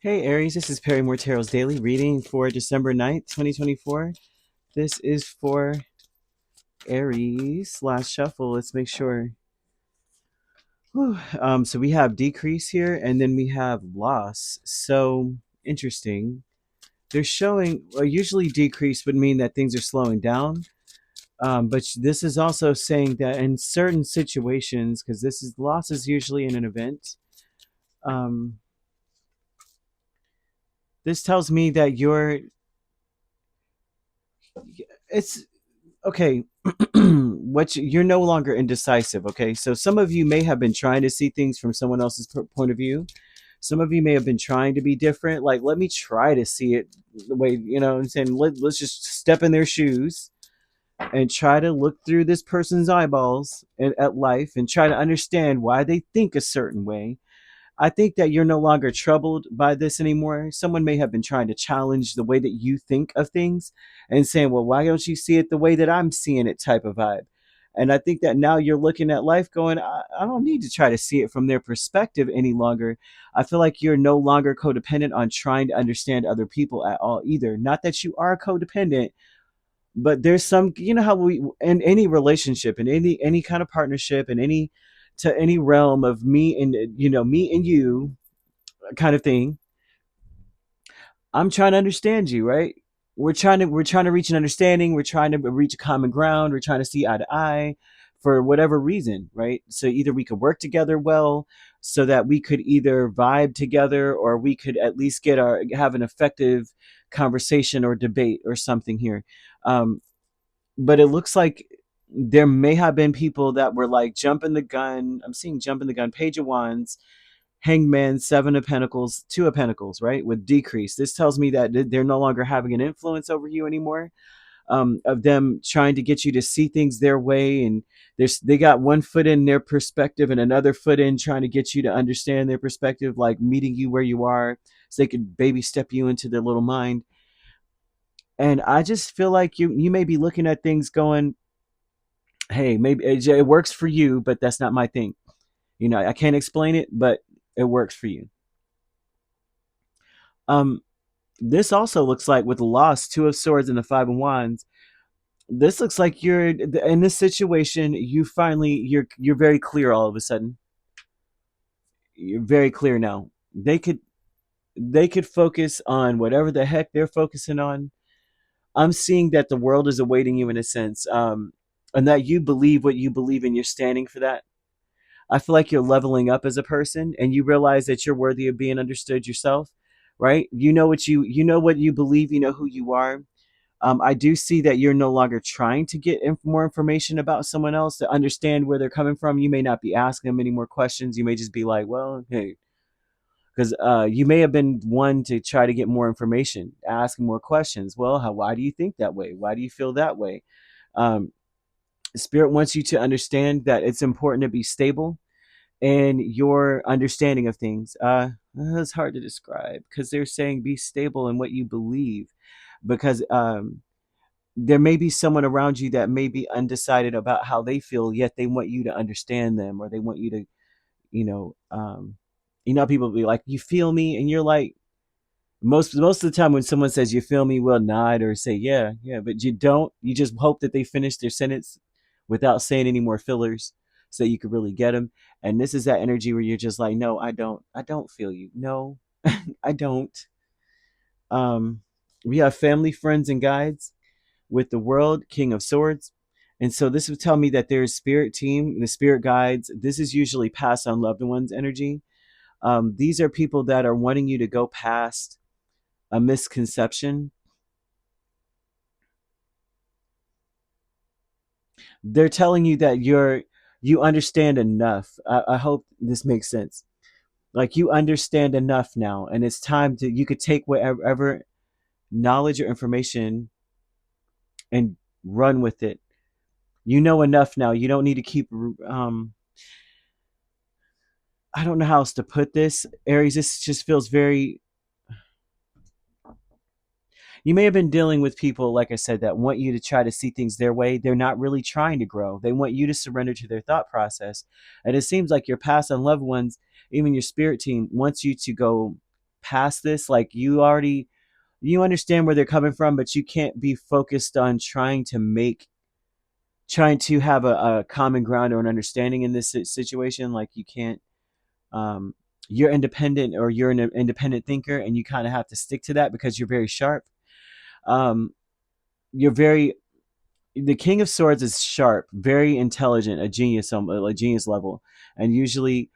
Hey Aries, this is Perrymore Tarot's daily reading for December 9th, 2024. This is for Aries. Last shuffle. Let's make sure. Whew. So we have decrease here and then we have loss. So interesting. They're showing, well, usually decrease would mean that things are slowing down. But this is also saying that in certain situations, because this is loss is usually in an event. Um, this tells me that it's okay. You're no longer indecisive. Okay, so some of you may have been trying to see things from someone else's point of view. Some of you may have been trying to be different, like let me try to see it the way, I'm saying. Let's just step in their shoes and try to look through this person's eyeballs at life and try to understand why they think a certain way. I think that you're no longer troubled by this anymore. Someone may have been trying to challenge the way that you think of things and saying, well, why don't you see it the way that I'm seeing it, type of vibe. And I think that now you're looking at life going, I don't need to try to see it from their perspective any longer. I feel like you're no longer codependent on trying to understand other people at all either. Not that you are codependent, but there's some, how we, in any relationship, in any kind of partnership, in any realm of me and me and you kind of thing. I'm trying to understand you, right? We're trying to reach an understanding. We're trying to reach a common ground. We're trying to see eye to eye for whatever reason, right? So either we could work together well, so that we could either vibe together, or we could at least have an effective conversation or debate or something here. But it looks like there may have been people that were like jumping the gun. I'm seeing jumping the gun, Page of Wands, Hangman, Seven of Pentacles, Two of Pentacles, right? With decrease. This tells me that they're no longer having an influence over you anymore. Of them trying to get you to see things their way, and they got one foot in their perspective and another foot in trying to get you to understand their perspective, like meeting you where you are, so they could baby step you into their little mind. And I just feel like you may be looking at things going, hey, maybe it works for you, but that's not my thing. I can't explain it, but it works for you. Um, this also looks like, with the loss, Two of Swords and the Five of Wands, this looks like you're in this situation. You're very clear all of a sudden. You're very clear now. They could focus on whatever the heck they're focusing on. I'm seeing that the world is awaiting you in a sense, and that you believe what you believe and you're standing for that. I feel like you're leveling up as a person, and you realize that you're worthy of being understood yourself, right? You know what you believe, you know who you are. I do see that you're no longer trying to get more information about someone else to understand where they're coming from. You may not be asking them any more questions. You may just be like, well, hey, because you may have been one to try to get more information, asking more questions. Well, why do you think that way? Why do you feel that way? Um, Spirit wants you to understand that it's important to be stable and your understanding of things. It's hard to describe because they're saying be stable in what you believe, because there may be someone around you that may be undecided about how they feel, yet they want you to understand them, or they want you to, you know, um, people be like, "You feel me?" And you're like, most of the time when someone says you feel me, we'll nod or say yeah, yeah, but you don't. You just hope that they finish their sentence without saying any more fillers, so you could really get them. And this is that energy where you're just like, no, I don't feel you. No, I don't. Um, we have family, friends, and guides with the World, King of Swords. And so this would tell me that there's spirit team, the spirit guides. This is usually passed on loved ones energy. These are people that are wanting you to go past a misconception. They're telling you that you understand enough. I hope this makes sense. Like, you understand enough now, and it's time to, you could take whatever knowledge or information and run with it. You know enough now. You don't need to keep I don't know how else to put this, Aries. This just feels very. You may have been dealing with people, like I said, that want you to try to see things their way. They're not really trying to grow. They want you to surrender to their thought process. And it seems like your past and loved ones, even your spirit team, wants you to go past this. Like you understand where they're coming from, but you can't be focused on trying to have a common ground or an understanding in this situation. Like you can't, um, you're independent, or you're an independent thinker, and you kind of have to stick to that because you're very sharp. Um, you're very, the King of Swords is sharp, very intelligent, a genius level, and usually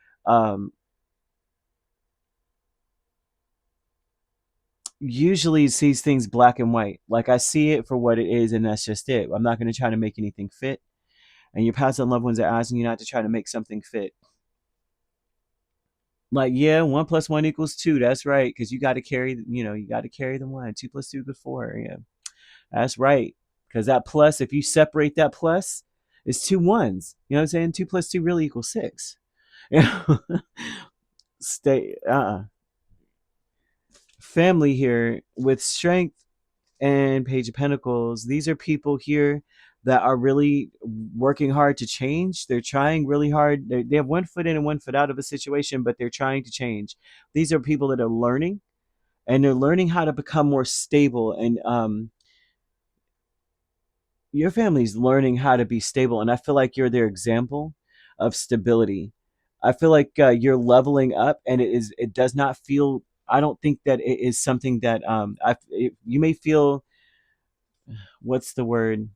sees things black and white. Like I see it for what it is, and that's just it. I'm not going to try to make anything fit. And your past and loved ones are asking you not to try to make something fit. Like, yeah, 1 + 1 = 2. That's right, because you got to carry the one. 2 + 2 = 4. Yeah, that's right. Because that plus, if you separate that plus, it's two ones. You know what I'm saying? 2 + 2 really equals 6. You know, stay. Family here with strength and Page of Pentacles. These are people here that are really working hard to change. They're trying really hard. They have 1 foot in and 1 foot out of a situation, but they're trying to change. These are people that are learning, and they're learning how to become more stable. And your family's learning how to be stable, and I feel like you're their example of stability. I feel like you're leveling up, and it does not feel. I don't think that it is something that you may feel. What's the word?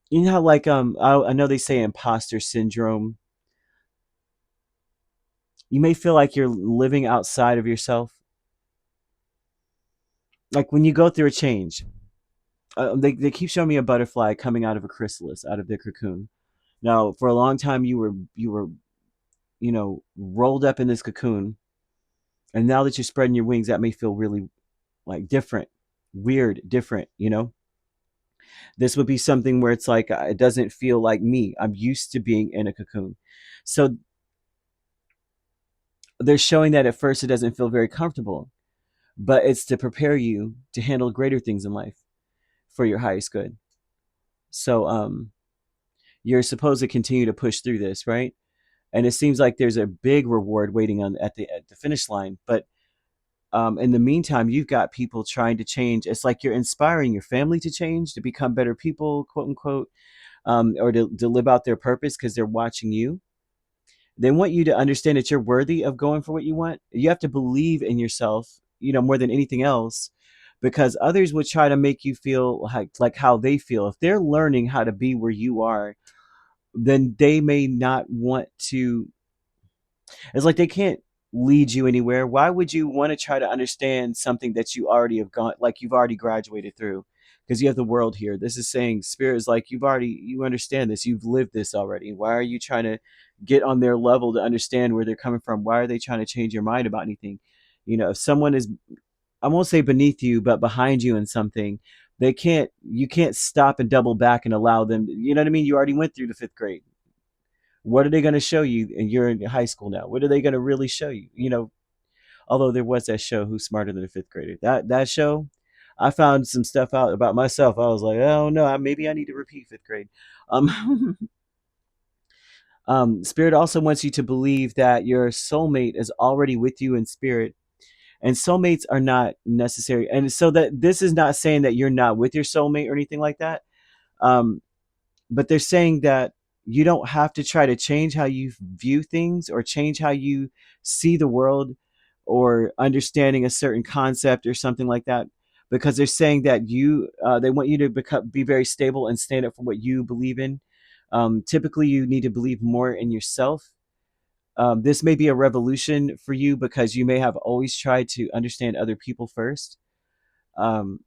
You know how, like, I know they say imposter syndrome. You may feel like you're living outside of yourself. Like when you go through a change, they keep showing me a butterfly coming out of a chrysalis, out of their cocoon. Now, for a long time, you were rolled up in this cocoon, and now that you're spreading your wings, that may feel really like different, weird, different. This would be something where it's like it doesn't feel like me. I'm used to being in a cocoon, so they're showing that at first it doesn't feel very comfortable, but it's to prepare you to handle greater things in life for your highest good. So you're supposed to continue to push through this, right? And it seems like there's a big reward waiting on at the finish line. But in the meantime, you've got people trying to change. It's like you're inspiring your family to change, to become better people, quote unquote, or to live out their purpose because they're watching you. They want you to understand that you're worthy of going for what you want. You have to believe in yourself, more than anything else, because others would try to make you feel like how they feel. If they're learning how to be where you are, then they may not want to. It's like they can't lead you anywhere. Why would you want to try to understand something that you already have gone, like you've already graduated through? Because you have the world here. This is saying spirit is like you understand this. You've lived this already. Why are you trying to get on their level to understand where they're coming from? Why are they trying to change your mind about anything? If someone is, I won't say beneath you, but behind you in something, you can't stop and double back and allow them. You know what I mean? You already went through the fifth grade. What are they going to show you? And you're in high school now. What are they going to really show you? Although there was that show, Who's Smarter Than a Fifth Grader? That show, I found some stuff out about myself. I was like, oh no, maybe I need to repeat fifth grade. Um, Spirit also wants you to believe that your soulmate is already with you in spirit, and soulmates are not necessary. And so that this is not saying that you're not with your soulmate or anything like that. Um, but they're saying that you don't have to try to change how you view things or change how you see the world or understanding a certain concept or something like that, because they're saying that they want you to be very stable and stand up for what you believe in. Typically you need to believe more in yourself. This may be a revolution for you because you may have always tried to understand other people first. um,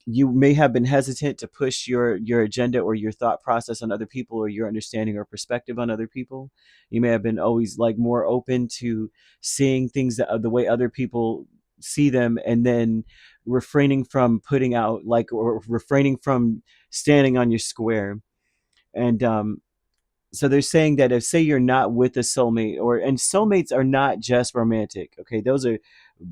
you may have been hesitant to push your agenda or your thought process on other people, or your understanding or perspective on other people. You may have been always like more open to seeing things the way other people see them, and then refraining from putting out like or refraining from standing on your square. And so they're saying that if say you're not with a soulmate, and soulmates are not just romantic, okay, those are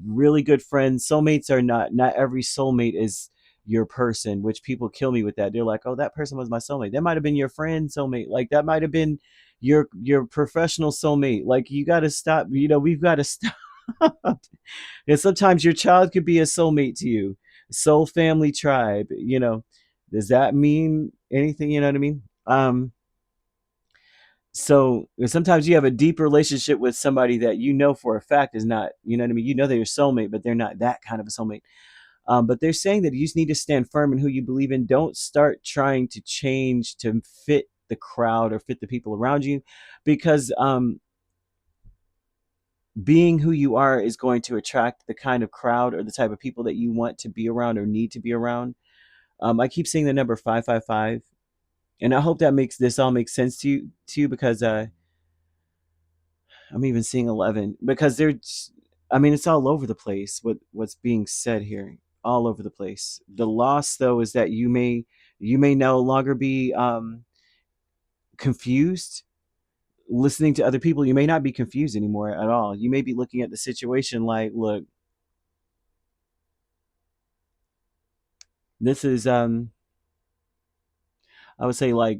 really good friends. Soulmates are not every soulmate is your person, which people kill me with that. They're like, oh, that person was my soulmate. That might have been your friend soulmate. Like that might have been your professional soulmate. Like you got to stop. We've got to stop. And sometimes your child could be a soulmate to you. Soul family tribe. Does that mean anything? You know what I mean? So sometimes you have a deep relationship with somebody that you know for a fact is not, you know what I mean? You know they're your soulmate, but they're not that kind of a soulmate. But they're saying that you just need to stand firm in who you believe in. Don't start trying to change to fit the crowd or fit the people around you, because being who you are is going to attract the kind of crowd or the type of people that you want to be around or need to be around. I keep seeing the number 555, and I hope that this all makes sense to you, because I'm even seeing 11, because I mean, it's all over the place what's being said here, all over the place. The loss, though, is that you may no longer be confused listening to other people. You may not be confused anymore at all. You may be looking at the situation like, look, this is I would say, like,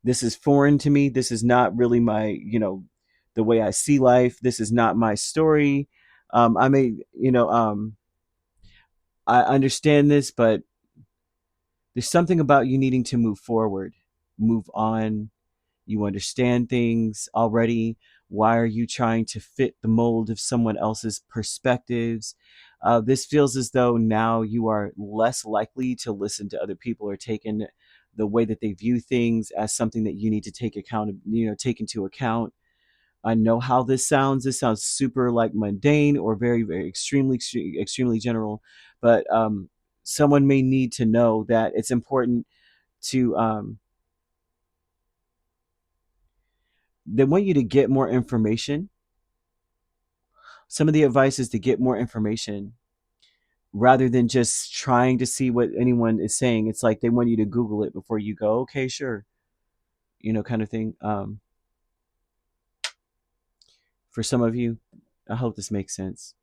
this is foreign to me. This is not really my, the way I see life. This is not my story. I may, I understand this, but there's something about you needing to move forward, move on. You understand things already. Why are you trying to fit the mold of someone else's perspectives? This feels as though now you are less likely to listen to other people, or take in the way that they view things as something that you need to take into account. I know how this sounds. This sounds super like mundane or very, very extremely general, but someone may need to know that it's important to. They want you to get more information. Some of the advice is to get more information rather than just trying to see what anyone is saying. It's like they want you to Google it before you go, okay, sure, kind of thing. For some of you, I hope this makes sense.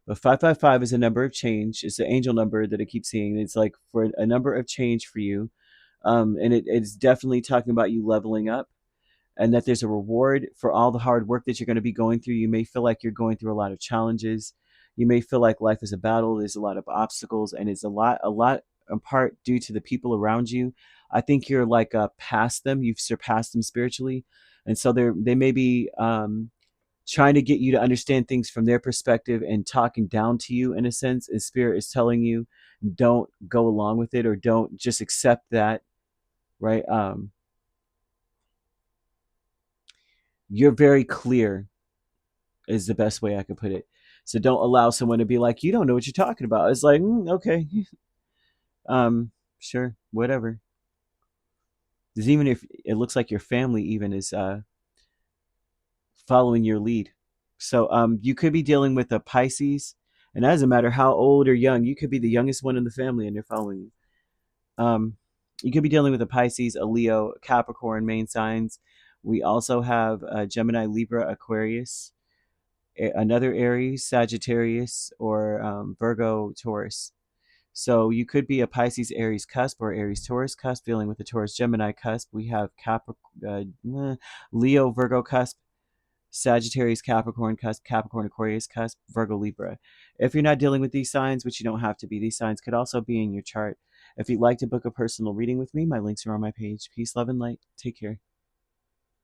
But 555 is a number of change. It's the angel number that I keep seeing. It's like for a number of change for you. And it's definitely talking about you leveling up, and that there's a reward for all the hard work that you're going to be going through. You may feel like you're going through a lot of challenges. You may feel like life is a battle. There's a lot of obstacles, and it's a lot in part due to the people around you. I think you're like past them. You've surpassed them spiritually, and so they may be trying to get you to understand things from their perspective and talking down to you in a sense. And spirit is telling you, don't go along with it, or don't just accept that, right? You're very clear is the best way I could put it. So don't allow someone to be like, you don't know what you're talking about. It's like, okay, sure, whatever. Because even if it looks like your family even is following your lead. So you could be dealing with a Pisces, and that doesn't matter how old or young. You could be the youngest one in the family, and they're following you. You could be dealing with a Pisces, a Leo, Capricorn main signs. We also have Gemini, Libra, Aquarius, another Aries, Sagittarius, or Virgo, Taurus. So you could be a Pisces, Aries cusp, or Aries, Taurus cusp, dealing with the Taurus, Gemini cusp. We have Leo, Virgo cusp, Sagittarius, Capricorn cusp, Capricorn, Aquarius cusp, Virgo, Libra. If you're not dealing with these signs, which you don't have to be, these signs could also be in your chart. If you'd like to book a personal reading with me, my links are on my page. Peace, love, and light. Take care.